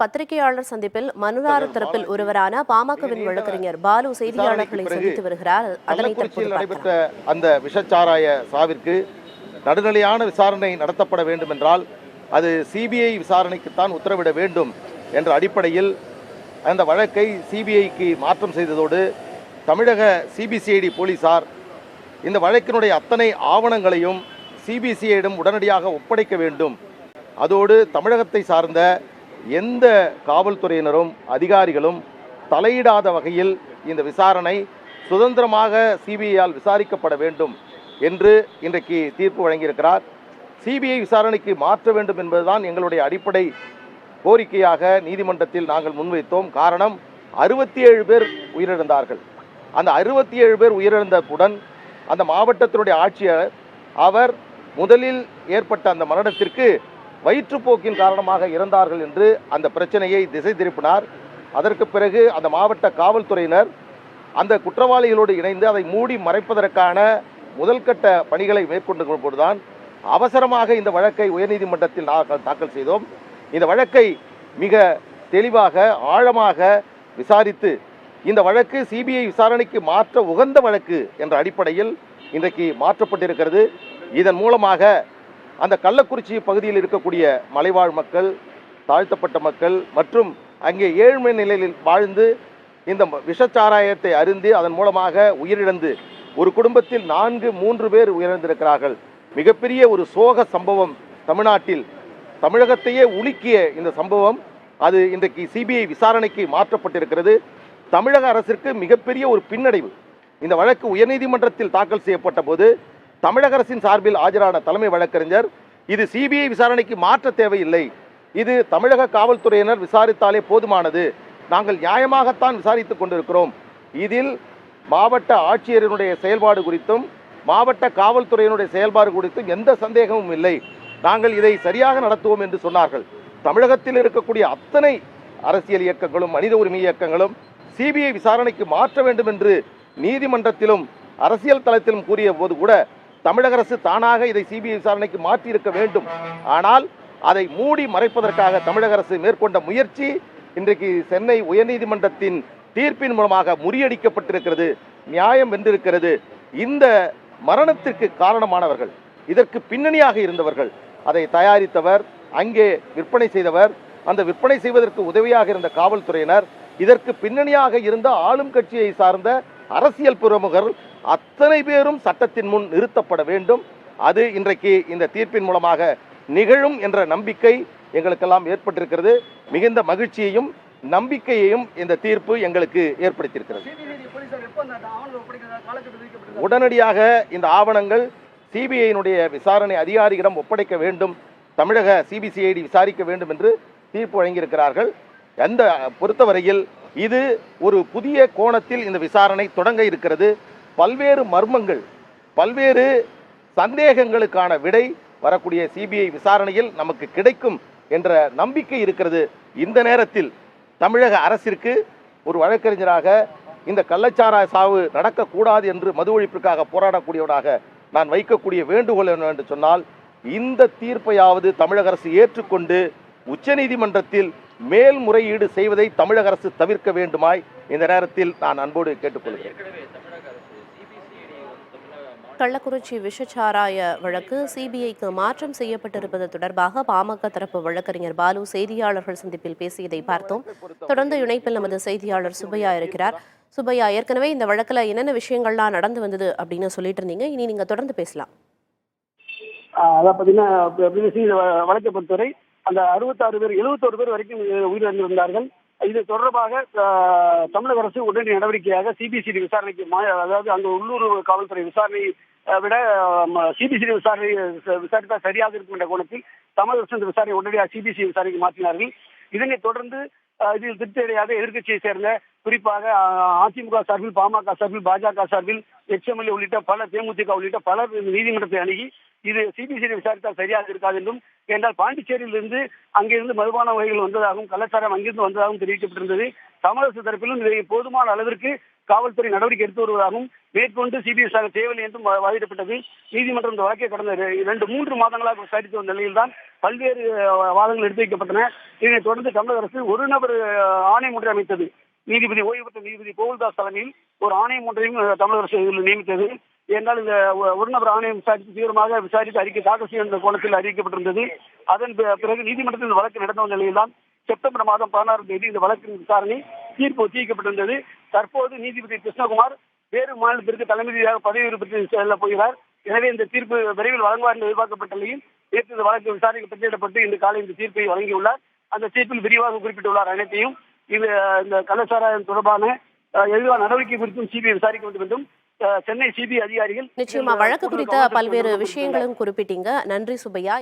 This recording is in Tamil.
பத்திரிகையாளர் சந்திப்பில் மனுதாரர் தரப்பில் ஒருவரான பாமகவின் வழக்கறிஞர் பாலு செய்தியாளர்களை சந்தித்து வருகிறார். அதனை தற்போது நடைபெற்ற அந்த விஷச்சாராய சாவிற்கு நடுநிலையான விசாரணை நடத்தப்பட வேண்டும் என்றால் அது சிபிஐ விசாரணைக்குத்தான் உத்தரவிட வேண்டும் என்ற அடிப்படையில் அந்த வழக்கை சிபிஐக்கு மாற்றம் செய்ததோடு தமிழக சிபிசிஐடி போலீசார் இந்த வழக்கினுடைய அத்தனை ஆவணங்களையும் சிபிசிஐடிடம் உடனடியாக ஒப்படைக்க வேண்டும். அதோடு தமிழகத்தை சார்ந்த எந்த காவல்துறையினரும் அதிகாரிகளும் தலையிடாத வகையில் இந்த விசாரணை சுதந்திரமாக சிபிஐயால் விசாரிக்கப்பட வேண்டும் என்று இன்றைக்கு தீர்ப்பு வழங்கியிருக்கிறார். சிபிஐ விசாரணைக்கு மாற்ற வேண்டும் என்பதுதான் எங்களுடைய அடிப்படை கோரிக்கையாக நீதிமன்றத்தில் நாங்கள் முன்வைத்தோம். காரணம், 67 பேர் உயிரிழந்தார்கள். அந்த 67 பேர் உயிரிழந்தவுடன் அந்த மாவட்டத்தினுடைய ஆட்சியர் அவர் முதலில் ஏற்பட்ட அந்த மரணத்திற்கு வயிற்றுப்போக்கின் காரணமாக இறந்தார்கள் என்று அந்த பிரச்சனையை திசை திருப்பினார். அதற்கு பிறகு அந்த மாவட்ட காவல்துறையினர் அந்த குற்றவாளிகளோடு இணைந்து அதை மூடி மறைப்பதற்கான முதல்கட்ட பணிகளை மேற்கொண்டு போதுதான் அவசரமாக இந்த வழக்கை உயர்நீதிமன்றத்தில் தாக்கல் செய்தோம். இந்த வழக்கை மிக தெளிவாக ஆழமாக விசாரித்து இந்த வழக்கு சிபிஐ விசாரணைக்கு மாற்ற உகந்த வழக்கு என்ற அடிப்படையில் இன்றைக்கு மாற்றப்பட்டிருக்கிறது. இதன் மூலமாக அந்த கள்ளக்குறிச்சி பகுதியில் இருக்கக்கூடிய மலைவாழ் மக்கள், தாழ்த்தப்பட்ட மக்கள் மற்றும் அங்கே ஏழ்மை நிலையில் வாழ்ந்து இந்த விஷச்சாராயத்தை அருந்தி அதன் மூலமாக உயிரிழந்து ஒரு குடும்பத்தில் 3 பேர் உயிரிழந்திருக்கிறார்கள். மிகப்பெரிய ஒரு சோக சம்பவம் தமிழ்நாட்டில் தமிழகத்தையே உலுக்கிய இந்த சம்பவம் அது இன்றைக்கு சிபிஐ விசாரணைக்கு மாற்றப்பட்டிருக்கிறது. தமிழக அரசிற்கு மிகப்பெரிய ஒரு பின்னடைவு. இந்த வழக்கு உயர்நீதிமன்றத்தில் தாக்கல் செய்யப்பட்ட போது தமிழக அரசின் சார்பில் ஆஜரான தலைமை வழக்கறிஞர் இது சிபிஐ விசாரணைக்கு மாற்ற தேவையில்லை, இது தமிழக காவல்துறையினர் விசாரித்தாலே போதுமானது, நாங்கள் நியாயமாகத்தான் விசாரித்துக் கொண்டிருக்கிறோம், இதில் மாவட்ட ஆட்சியரினுடைய செயல்பாடு குறித்தும் மாவட்ட காவல்துறையினுடைய செயல்பாடு குறித்தும் எந்த சந்தேகமும் இல்லை, நாங்கள் இதை சரியாக நடத்துவோம் என்று சொன்னார்கள். தமிழகத்தில் இருக்கக்கூடிய அத்தனை அரசியல் இயக்கங்களும் மனித உரிமை இயக்கங்களும் சிபிஐ விசாரணைக்கு மாற்ற வேண்டும் என்று நீதிமன்றத்திலும் அரசியல் தளத்திலும் கூறிய போது கூட தமிழக அரசு தானாக இதை சிபிஐ விசாரணைக்கு மாற்றி இருக்க வேண்டும். ஆனால் அதை மூடி மறைப்பதற்காக தமிழக அரசு மேற்கொண்ட முயற்சி இன்றைக்கு சென்னை உயர்நீதிமன்றத்தின் தீர்ப்பின் மூலமாக முறியடிக்கப்பட்டிருக்கிறது, நியாயம் வென்றிருக்கிறது. இந்த மரணத்திற்கு காரணமானவர்கள், இதற்கு பின்னணியாக இருந்தவர்கள், அதை தயாரித்தவர், அங்கே விற்பனை செய்தவர், அந்த விற்பனை செய்வதற்கு உதவியாக இருந்த காவல்துறையினர், இதற்கு பின்னணியாக இருந்த ஆளும் கட்சியை சார்ந்த அரசியல் பிரமுகர் அத்தனை பேரும் சட்டத்தின் முன் நிறுத்தப்பட வேண்டும். அது இன்றைக்கு இந்த தீர்ப்பின் மூலமாக நிகழும் என்ற நம்பிக்கை எங்களுக்கெல்லாம் ஏற்பட்டிருக்கிறது. மிகுந்த மகிழ்ச்சியையும் நம்பிக்கையையும் இந்த தீர்ப்பு எங்களுக்கு ஏற்படுத்தியிருக்கிறது. உடனடியாக இந்த ஆவணங்கள் சிபிஐனுடைய விசாரணை அதிகாரிகளிடம் ஒப்படைக்க வேண்டும், தமிழக சிபிசிஐடி விசாரிக்க வேண்டும் என்று தீர்ப்பு வழங்கியிருக்கிறார்கள். அந்த பொறுத்தவரையில் இது ஒரு புதிய கோணத்தில் இந்த விசாரணை தொடங்க இருக்கிறது. பல்வேறு மர்மங்கள், பல்வேறு சந்தேகங்களுக்கான விடை வரக்கூடிய சிபிஐ விசாரணையில் நமக்கு கிடைக்கும் என்ற நம்பிக்கை இருக்கிறது. இந்த நேரத்தில் தமிழக அரசிற்கு ஒரு வழக்கறிஞராக இந்த கள்ளச்சாராய சாவு நடக்கக்கூடாது என்று மது ஒழிப்பிற்காக போராடக்கூடியவராக நான் வைக்கக்கூடிய வேண்டுகோள் என்று சொன்னால், இந்த தீர்ப்பையாவது தமிழக அரசு ஏற்றுக்கொண்டு உச்சநீதிமன்றத்தில் மேல்முறையீடு செய்வதை தமிழக அரசு தவிர்க்க வேண்டுமாய் இந்த நேரத்தில் நான் அன்போடு கேட்டுக்கொள்கிறேன். கள்ளக்குறிச்சி விஷச்சாராய வழக்கு சிபிஐக்கு மாற்றம் செய்யப்பட்டிருப்பது தொடர்பாக பாமக தரப்பு வழக்கறிஞர் பாலு செய்தியாளர்கள் சந்திப்பில் பேசியதை பார்த்தோம். தொடர்ந்து இணைப்பில் நமது செய்தியாளர் சுப்பையா இருக்கிறார். சுப்பையா, ஏற்கனவே இந்த வழக்குல என்னென்ன விஷயங்கள்லாம் நடந்து வந்தது அப்படின்னு சொல்லிட்டு இருந்தீங்க, இனி நீங்க தொடர்ந்து பேசலாம். அதான் பாத்தீங்கன்னா வழக்கை பொறுத்தவரை அந்த 66 பேர் 71 பேர் வரைக்கும் உயிரிழந்திருந்தார்கள். இது தொடர்பாக தமிழக அரசு உடனடி நடவடிக்கையாக சிபிசிஐடி விசாரணைக்கு அதாவது அங்கு உள்ளூர் காவல்துறை விசாரணை விட சிபிசிஐடி விசாரித்தால் சரியாக இருக்கும் என்ற கோணத்தில் தமிழக அரசு இந்த விசாரணை உடனடியாக சிபிசிஐடி விசாரணைக்கு மாற்றினார்கள். இதனைத் தொடர்ந்து இதில் திருப்தியடையாத எதிர்க்கட்சியை சேர்ந்த குறிப்பாக அதிமுக சார்பில், பாமக சார்பில், பாஜக சார்பில், எச்எம்எல்ஏ உள்ளிட்ட பல, தேமுதிக உள்ளிட்ட பலர் நீதிமன்றத்தை அணுகி இது சிபிசிஐடி விசாரித்தால் சரியாக இருக்காது என்றும், என்றால் பாண்டிச்சேரியிலிருந்து அங்கிருந்து மதுபான வகைகள் வந்ததாகவும் கள்ளச்சாரம் அங்கிருந்து வந்ததாகவும் தெரிவிக்கப்பட்டிருந்தது. தமிழக அரசு தரப்பிலும் இதை போதுமான அளவிற்கு காவல்துறை நடவடிக்கை எடுத்து வருவதாகவும் மேற்கொண்டு சிபிஐ விசாரணை தேவையில்லை என்றும் வாதிடப்பட்டது. நீதிமன்றம் இந்த வழக்கை கடந்த 2-3 மாதங்களாக விசாரித்து வந்த நிலையில்தான் பல்வேறு வாதங்கள் எடுத்து வைக்கப்பட்டன. இதனைத் தொடர்ந்து தமிழக அரசு ஒரு நபர் ஆணையம் ஒன்றை அமைத்தது. நீதிபதி ஓய்வு பெற்ற நீதிபதி கோகுல்தாஸ் தலைமையில் ஒரு ஆணையம் ஒன்றையும் தமிழக அரசு இதில் நியமித்தது. என்றால் இந்த ஒரு நபர் ஆணையம் தீவிரமாக விசாரித்து அறிக்கை தாக்கல் செய்ய கோணத்தில் அறிவிக்கப்பட்டிருந்தது. அதன் பிறகு நீதிமன்றத்தில் இந்த வழக்கு நடந்த நிலையில்தான் செப்டம்பர் மாதம் 16ஆம் தேதி இந்த வழக்கின் விசாரணை தீர்ப்பு ஒத்திவைக்கப்பட்டிருந்தது. தற்போது நீதிபதி கிருஷ்ணகுமார் வேறு மாநிலத்திற்கு தலைமை நீதியாக பதவி பெற்று செல்ல போகிறார். எனவே இந்த தீர்ப்பு விரைவில் வழங்குவார் என்று எதிர்பார்க்கப்பட்ட நிலையில் நேற்று இந்த வழக்கு விசாரணைக்கு பட்டியலிடப்பட்டு இன்று காலை இந்த தீர்ப்பை வழங்கியுள்ளார். அந்த தீர்ப்பில் விரிவாக குறிப்பிட்டுள்ளார் அனைத்தையும். இது இந்த கள்ளச்சாராயம் தொடர்பான எதிரான நடவடிக்கை குறித்தும் சிபிஐ விசாரிக்க வேண்டும் என்றும் சென்னை சிபிஐ அதிகாரிகள் நிச்சயமா வழக்கு குறித்த பல்வேறு விஷயங்களும் குறிப்பிட்டீங்க. நன்றி சுப்பையா.